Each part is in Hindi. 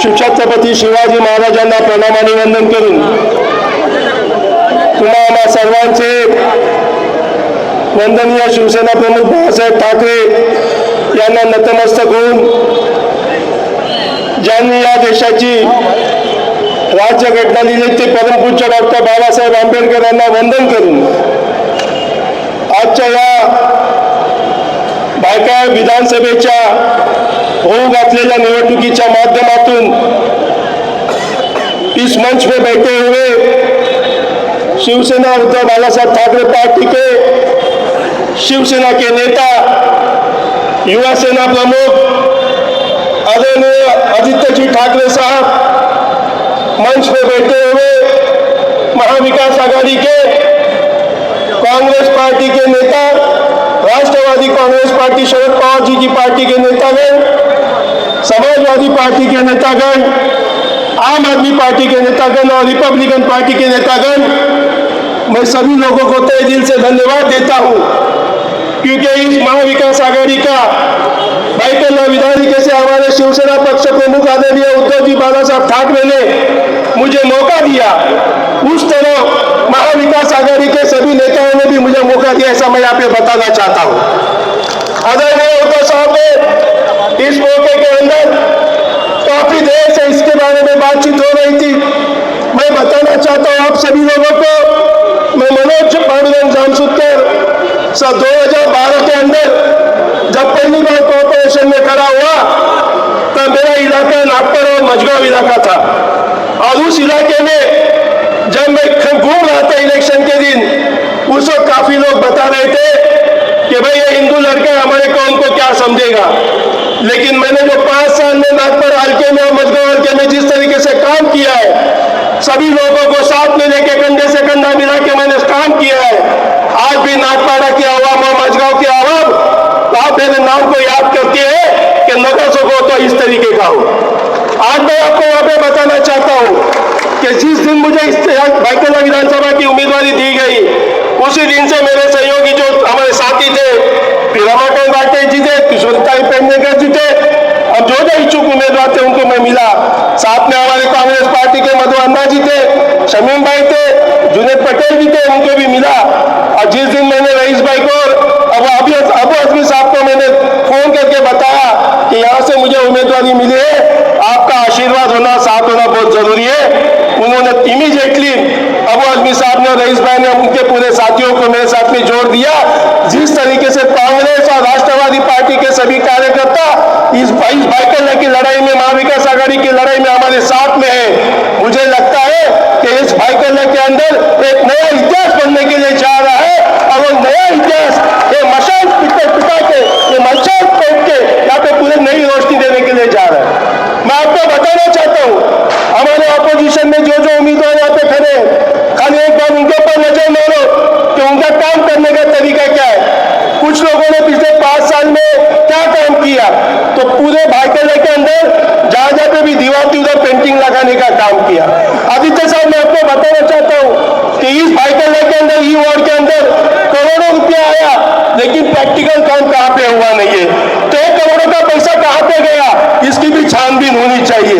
शिवछत्रपती शिवाजी महाराजांना प्रणामाने वंदन करून तुम्हा आम्हा सर्वांचे वंदनीय शिवसेना प्रमुख बाळासाहेब ठाकरे यांना नतमस्तक होऊन ज्यांनी या देशाची राज्यघटना लिहिली ते परमपूज्य डॉक्टर बाबासाहेब आंबेडकर यांना वंदन करून आजच्या या बायका विधानसभेच्या होऊ घातलेल्या निवडणुकीच्या माध्यमातून इस मंच पे बैठे हुए शिवसेना उद्धव बालासाहेब ठाकरे पार्टी के शिवसेना के नेता युवा सेना प्रमुख आदरणीय आदित्य जी ठाकरे साहब मंच पे बैठे हुए महाविकास आघाड़ी के कांग्रेस पार्टी के नेता राष्ट्रवादी कांग्रेस पार्टी शरद पवार जी की पार्टी के नेतागण समाजवादी पार्टी के नेतागण आम आदमी पार्टी के नेतागण और रिपब्लिकन पार्टी के नेतागण मैं सभी लोगों को तहे दिल से धन्यवाद देता हूं क्योंकि इस महाविकास आघाड़ी का बाइकल विधायिका से हमारे शिवसेना पक्ष प्रमुख आदरणीय उद्धव जी बालासाहेब ठाकरे ने मुझे मौका दिया उस तरह महाविकास आघाड़ी के सभी नेताओं ने भी मुझे मौका दिया ऐसा मैं यहाँ पे बताना चाहता हूँ। आदरणीय उद्धव साहब ने इस मौके के अंदर काफी देर से इसके बारे में बातचीत हो रही थी। मैं बताना चाहता हूँ आप सभी लोगों को मैं मनोज पांडुरंग जामसुदकर 2012 के अंदर जब पहली बार कॉर्पोरेशन में खड़ा हुआ तब मेरा इलाका नागपुर और मझगांव इलाका था और उस इलाके में जब मैं घूम रहा था इलेक्शन के दिन उस वक्त काफी लोग बता रहे थे कि भाई ये हिंदू लड़का हमारे कौम को क्या समझेगा, लेकिन मैंने जो 5 साल में नागपुर हल्के में और मझगांव हल्के में जिस तरीके से काम किया है सभी लोगों को साथ में लेके कंधे से कंधा मिला के मैंने काम किया है। आज भी नागपाड़ा की आवाम और मझगांव की आवाम आप मेरे नाम को याद करती है कि नगर सको तो इस तरीके का हो। आज मैं आपको यहाँ पे बताना चाहता हूँ कि जिस दिन मुझे इस बाइकल विधानसभा की उम्मीदवारी दी गई उसी दिन से मेरे सहयोगी जो हमारे साथी थे फिर रमाकांत बाटे जी थे, किशोरताई पेडनेकर जी थे, अब जो इच्छुक उम्मीदवार थे उनको मैं मिला। साथ में हमारे कांग्रेस पार्टी के मधु अन्ना जी थे, शमीम भाई थे, जुनेद पटेल भी थे, उनको भी मिला। और जिस दिन मैंने रईस भाई को अबू आजमी साहब को मैंने फोन करके बताया कि यहाँ से मुझे उम्मीदवारी मिली है, आपका आशीर्वाद होना साथ होना बहुत जरूरी है, उन्होंने इमीडिएटली अबू आजमी साहब ने और रईस भाई ने उनके पूरे साथियों को मेरे साथ में जोड़ दिया। जिस तरीके से कांग्रेस और राष्ट्रवादी पार्टी के सभी कार्यकर्ता इस बाइकल की लड़ाई में महाविकास आघाड़ी की लड़ाई में हमारे साथ में है, मुझे लगता है कि इस बाइकल के अंदर एक नया इतिहास बनने के लिए जा रहा है और वो नया इतिहास ये मशाल पिटा के ये मशाल फेंक के यहाँ पे पूरे नई रोशनी देने के लिए जा रहा है। मैं आपको बताना चाहता हूँ हमारे ऑपोजिशन में जो उम्मीदवार यहाँ पे खड़े हैं खाली एक बार उनके ऊपर नजर मारो कि उनका काम करने का तरीका क्या है। कुछ लोगों ने पिछले 5 साल में क्या काम किया तो पूरे बाइकल के अंदर जहां पे भी दीवार की उधर पेंटिंग लगाने का काम किया। आदित्य साहब मैं आपको बताना चाहता हूँ कि इस बाइकल के अंदर ई वार्ड के अंदर करोड़ों रुपया आया लेकिन प्रैक्टिकल काम कहाँ पे हुआ नहीं है। तो 1 करोड़ का पैसा कहाँ पे गया इसकी भी छानबीन होनी चाहिए।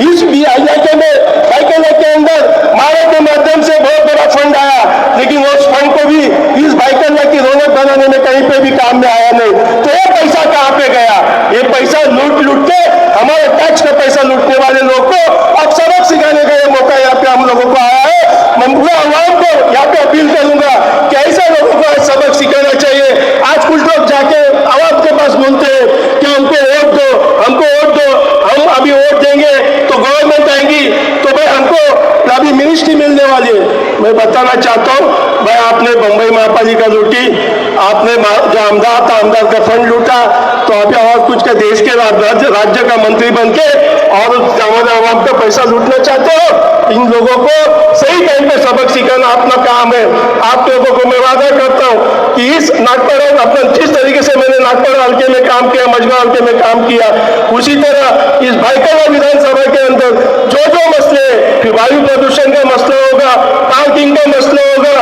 इस इलाके में बाइकल के अंदर मारे के माध्यम से बहुत बड़ा फंड आया लेकिन उस फंड को भी इस बाइकल की रौनक बनाने में कहीं पे भी काम में आया नहीं। तो ये पैसा कहाँ पे गया? ये पैसा लूट के हमारे टैक्स का पैसा लूटने वाले लोग को अब सबक सिखाने का ये मौका यहाँ पे हम लोगों को आया है। मैं पूरे आवाम को यहाँ पे अपील करूंगा कि ऐसे लोगों को सबक सिखाना चाहिए। आज कुछ लोग जाके आवाम के पास बोलते हैं कि हमको वोट दो, हमको वोट दो, हम अभी वोट देंगे तो गवर्नमेंट आएंगी तो भाई हमको अभी मिनिस्ट्री मिलने वाली है। मैं बताना चाहता हूँ भाई आपने बम्बई महापालिका लूटी, आपने जो आमदार था आमदार का फंड लूटा तो अभी और कुछ का देश के राज्य का मंत्री बन के और हमारे आवाम का पैसा लूटना चाहते हो। इन लोगों को सही टाइम पे सबक सिखाना अपना काम है। आप लोगों को मैं वादा करता हूँ कि इस नागपुर अपना जिस तरीके से मैंने नागपुर हल्के में काम किया, मझगांव हल्के में काम किया, उसी तरह इस बाइकल विधानसभा के अंदर जो मसले फिर वायु प्रदूषण का मसला होगा, पार्किंग का मसला होगा,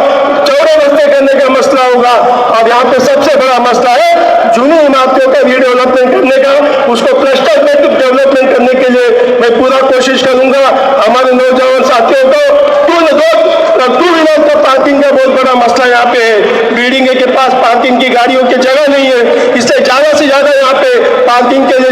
चौड़े रास्ते करने का मसला होगा और यहाँ पे सबसे बड़ा मसला है जूनी इमारतों का रीडेवलपमेंट करने का, उसको क्लस्टर डेवलपमेंट करने के लिए मैं पूरा गाड़ियों की जगह नहीं है, इसलिए ज़्यादा से ज़्यादा यहाँ पे पार्किंग के लिए